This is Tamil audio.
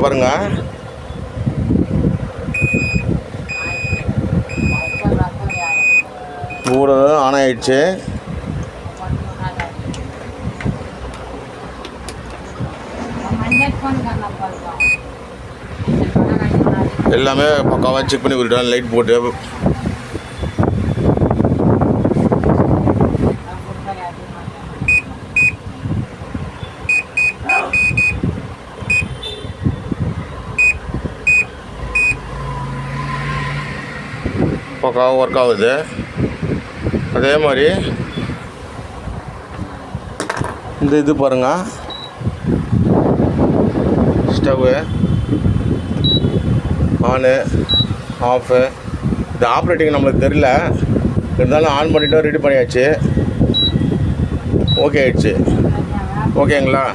பாருங்க, கூட ஆன் ஆயிடுச்சு. எல்லாமே பக்காவாக செக் பண்ணி விட்டுட்டேன். லைட் போட்டு பக்காவாக ஒர்க் ஆகுது. அதே மாதிரி இந்த இது பாருங்கள், ஸ்டவ்வு ஆனு ஆஃபு. இது ஆப்ரேட்டிங் நம்மளுக்கு தெரியல, இருந்தாலும் ஆன் பண்ணிவிட்டு ரெடி பண்ணியாச்சு. ஓகே ஆயிடுச்சு. ஓகேங்களா?